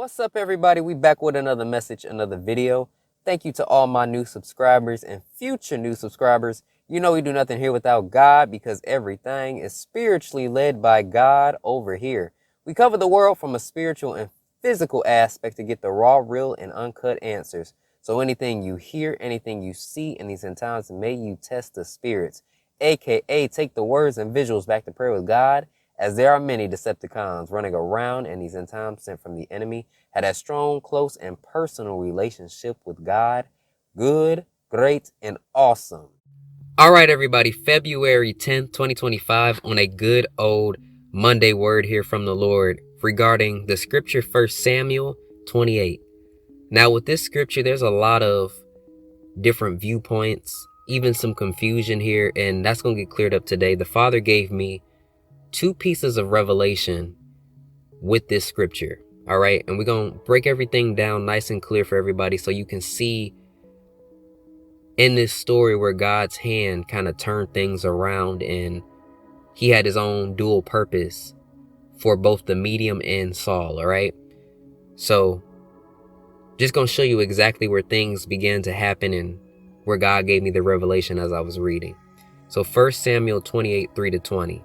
What's up, everybody? We back with another message, another video. Thank you to all my new subscribers and future new subscribers. You know we do nothing here without God because everything is spiritually led by God over here. We cover the world from a spiritual and physical aspect to get the raw, real, and uncut answers. So anything you hear, anything you see in these end times, may you test the spirits, aka take the words and visuals back to prayer with God, as there are many Decepticons running around in these end times sent from the enemy, had a strong, close, and personal relationship with God. Good, great, and awesome. All right, everybody, February 10th, 2025, on a good old Monday word here from the Lord regarding the scripture 1 Samuel 28. Now, with this scripture, there's a lot of different viewpoints, even some confusion here, and that's going to get cleared up today. The Father gave me two pieces of revelation with this scripture. All right. And we're going to break everything down nice and clear for everybody so you can see in this story where God's hand kind of turned things around and he had his own dual purpose for both the medium and Saul. All right. So just going to show you exactly where things began to happen and where God gave me the revelation as I was reading. So 1 Samuel 28, 3-20.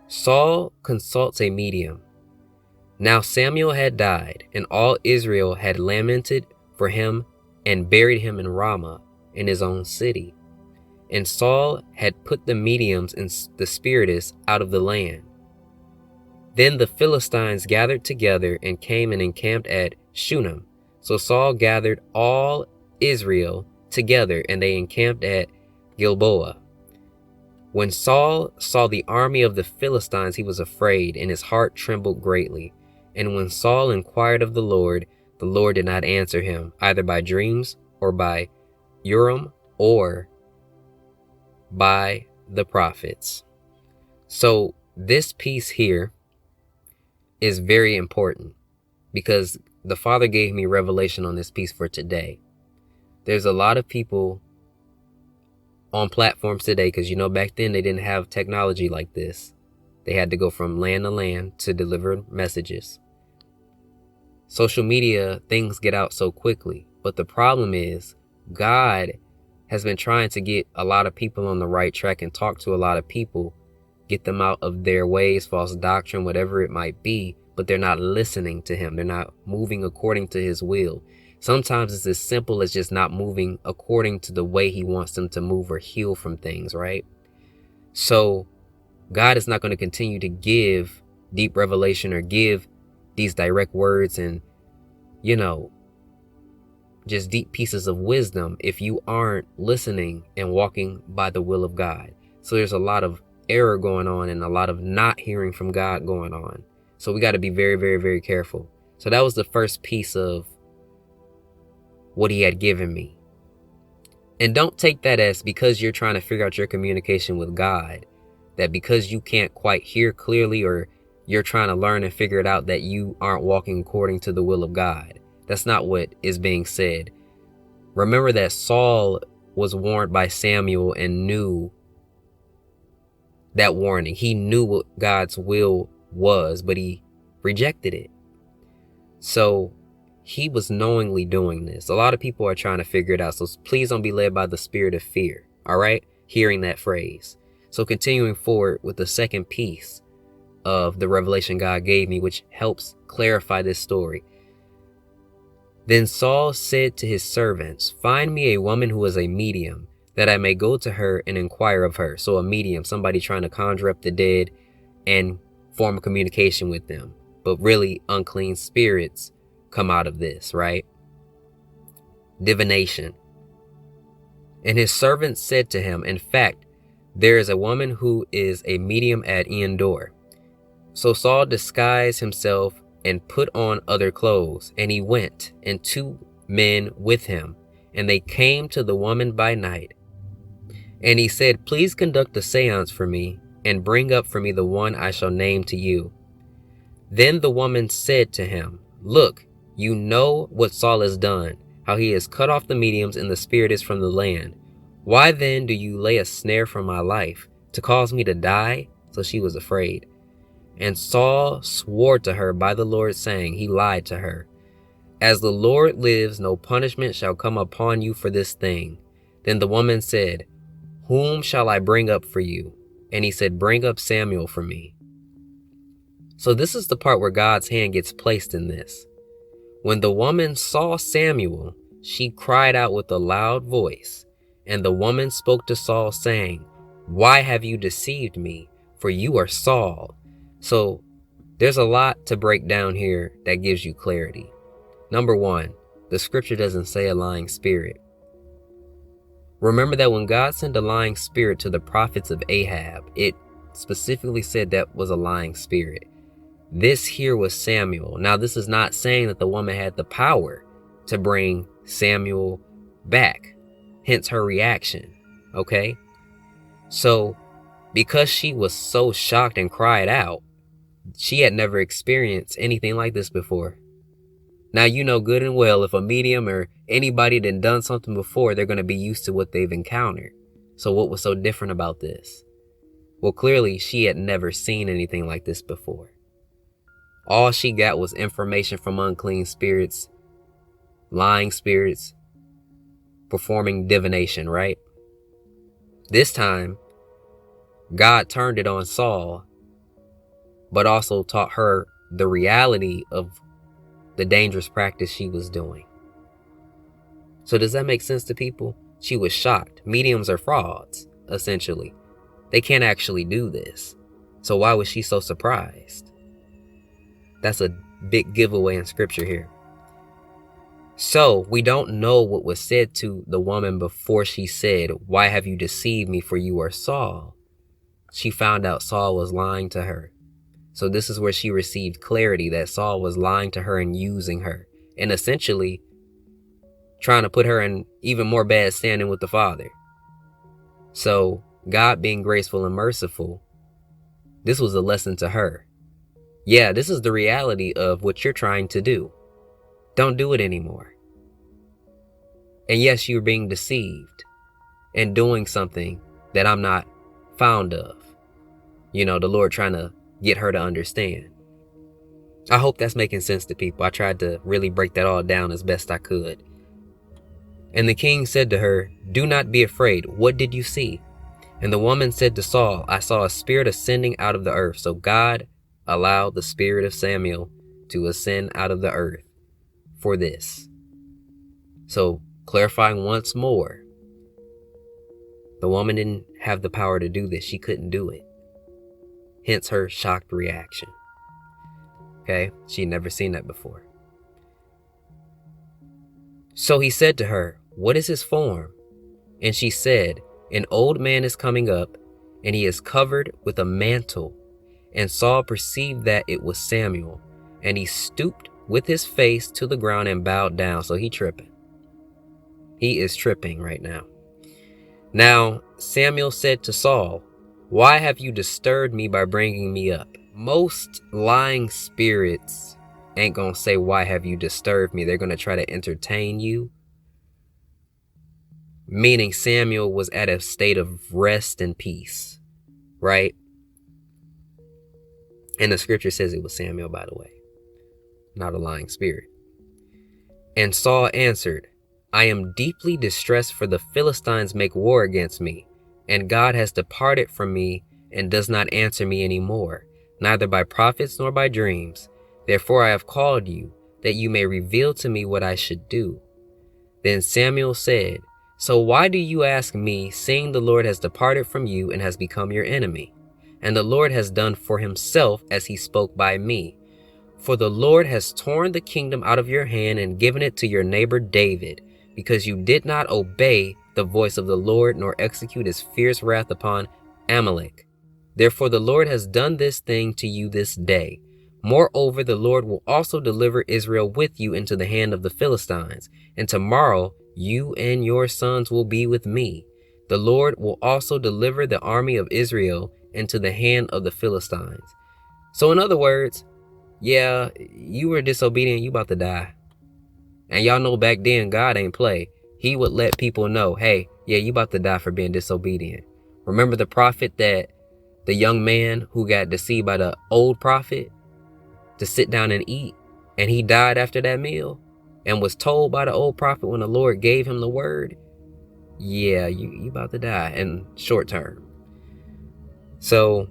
Saul consults a medium. Now Samuel had died, and all Israel had lamented for him and buried him in Ramah, in his own city. And Saul had put the mediums and the spiritists out of the land. Then the Philistines gathered together and came and encamped at Shunem. So Saul gathered all Israel together, and they encamped at Gilboa. When Saul saw the army of the Philistines, he was afraid, and his heart trembled greatly. And when Saul inquired of the Lord did not answer him, either by dreams or by Urim or by the prophets. So this piece here is very important because the Father gave me revelation on this piece for today. There's a lot of people on platforms today, because back then they didn't have technology like this. They had to go from land to land to deliver messages. Social media, things get out so quickly, but the problem is God has been trying to get a lot of people on the right track and talk to a lot of people, get them out of their ways, false doctrine, whatever it might be, but they're not listening to him. They're not moving according to his will. Sometimes it's as simple as just not moving according to the way he wants them to move or heal from things, right? So God is not going to continue to give deep revelation or give these direct words and, just deep pieces of wisdom if you aren't listening and walking by the will of God. So there's a lot of error going on and a lot of not hearing from God going on. So we got to be very, very, very careful. So that was the first piece of what he had given me. And don't take that as because you're trying to figure out your communication with God, that because you can't quite hear clearly or you're trying to learn and figure it out, that you aren't walking according to the will of God. That's not what is being said. Remember that Saul was warned by Samuel and knew that warning. He knew what God's will was, but he rejected it. So he was knowingly doing this. A lot of people are trying to figure it out. So please don't be led by the spirit of fear. All right. Hearing that phrase. So continuing forward with the second piece of the revelation God gave me, which helps clarify this story. Then Saul said to his servants, find me a woman who is a medium, that I may go to her and inquire of her. So a medium, somebody trying to conjure up the dead and form a communication with them. But really unclean spirits come out of this, right? Divination. And his servants said to him, in fact, there is a woman who is a medium at Endor. So Saul disguised himself and put on other clothes, and he went, and 2 men with him, and they came to the woman by night. And he said, please conduct a seance for me, and bring up for me the one I shall name to you. Then the woman said to him, look, you know what Saul has done, how he has cut off the mediums and the spiritists from the land. Why then do you lay a snare for my life, to cause me to die? So she was afraid. And Saul swore to her by the Lord, saying, he lied to her. As the Lord lives, no punishment shall come upon you for this thing. Then the woman said, Whom shall I bring up for you? And he said, Bring up Samuel for me. So this is the part where God's hand gets placed in this. When the woman saw Samuel, she cried out with a loud voice. And the woman spoke to Saul, saying, Why have you deceived me? For you are Saul. So there's a lot to break down here that gives you clarity. Number one, the scripture doesn't say a lying spirit. Remember that when God sent a lying spirit to the prophets of Ahab, it specifically said that was a lying spirit. This here was Samuel. Now, this is not saying that the woman had the power to bring Samuel back, hence her reaction. Okay? So, because she was so shocked and cried out, she had never experienced anything like this before. Now, you know good and well, if a medium or anybody that done something before, they're going to be used to what they've encountered. So what was so different about this? Well, clearly she had never seen anything like this before. All she got was information from unclean spirits, lying spirits, performing divination, right? This time, God turned it on Saul, but also taught her the reality of the dangerous practice she was doing. So does that make sense to people? She was shocked. Mediums are frauds, essentially. They can't actually do this. So why was she so surprised? That's a big giveaway in scripture here. So we don't know what was said to the woman before she said, Why have you deceived me, for you are Saul? She found out Saul was lying to her. So this is where she received clarity that Saul was lying to her and using her, and essentially trying to put her in even more bad standing with the Father. So God being graceful and merciful, this was a lesson to her. Yeah, this is the reality of what you're trying to do. Don't do it anymore. And yes, you're being deceived and doing something that I'm not fond of. You know, the Lord trying to get her to understand. I hope that's making sense to people. I tried to really break that all down as best I could. And the king said to her, Do not be afraid. What did you see? And the woman said to Saul, I saw a spirit ascending out of the earth. So God allowed the spirit of Samuel to ascend out of the earth for this. So clarifying once more, the woman didn't have the power to do this. She couldn't do it. Hence her shocked reaction. Okay, she'd never seen that before. So he said to her, What is his form? And she said, An old man is coming up, and he is covered with a mantle. And Saul perceived that it was Samuel, and he stooped with his face to the ground and bowed down. So he tripping. He is tripping right now. Now Samuel said to Saul, Why have you disturbed me by bringing me up? Most lying spirits ain't gonna say, Why have you disturbed me? They're gonna try to entertain you. Meaning Samuel was at a state of rest and peace, right? And the scripture says it was Samuel, by the way, not a lying spirit. And Saul answered, I am deeply distressed, for the Philistines make war against me, and God has departed from me and does not answer me any more, neither by prophets nor by dreams. Therefore I have called you, that you may reveal to me what I should do. Then Samuel said, So why do you ask me, seeing the Lord has departed from you and has become your enemy? And the Lord has done for himself as he spoke by me. For the Lord has torn the kingdom out of your hand and given it to your neighbor David, because you did not obey the voice of the Lord, nor execute his fierce wrath upon Amalek. Therefore the Lord has done this thing to you this day. Moreover, the Lord will also deliver Israel with you into the hand of the Philistines, and tomorrow you and your sons will be with me. The Lord will also deliver the army of Israel into the hand of the Philistines. So in other words, yeah, you were disobedient, you about to die. And y'all know back then, God ain't play. He would let people know, hey, yeah, you about to die for being disobedient. Remember the prophet that the young man who got deceived by the old prophet to sit down and eat, and he died after that meal? and was told by the old prophet when the Lord gave him the word, yeah, you about to die in short term. So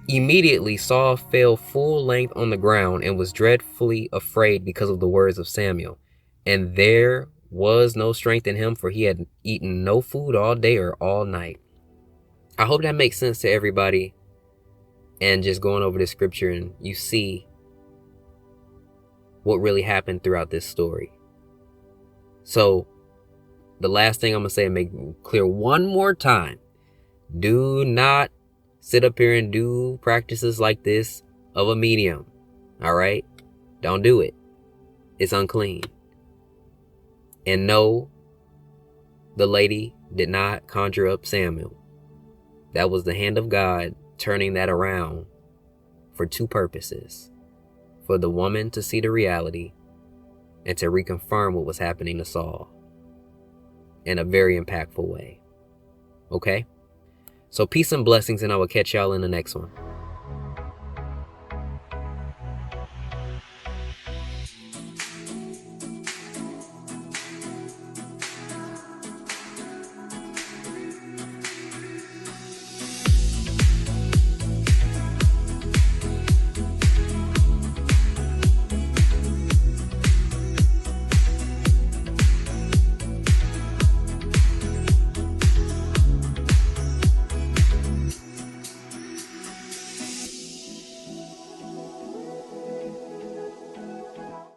immediately Saul fell full length on the ground and was dreadfully afraid because of the words of Samuel. And there was no strength in him, for he had eaten no food all day or all night. I hope that makes sense to everybody. And just going over this scripture, and you see what really happened throughout this story. So the last thing I'm going to say and make clear one more time. Do not sit up here and do practices like this of a medium. All right? Don't do it. It's unclean. And no, the lady did not conjure up Samuel. That was the hand of God turning that around for two purposes. For the woman to see the reality and to reconfirm what was happening to Saul in a very impactful way. Okay? So peace and blessings, and I will catch y'all in the next one.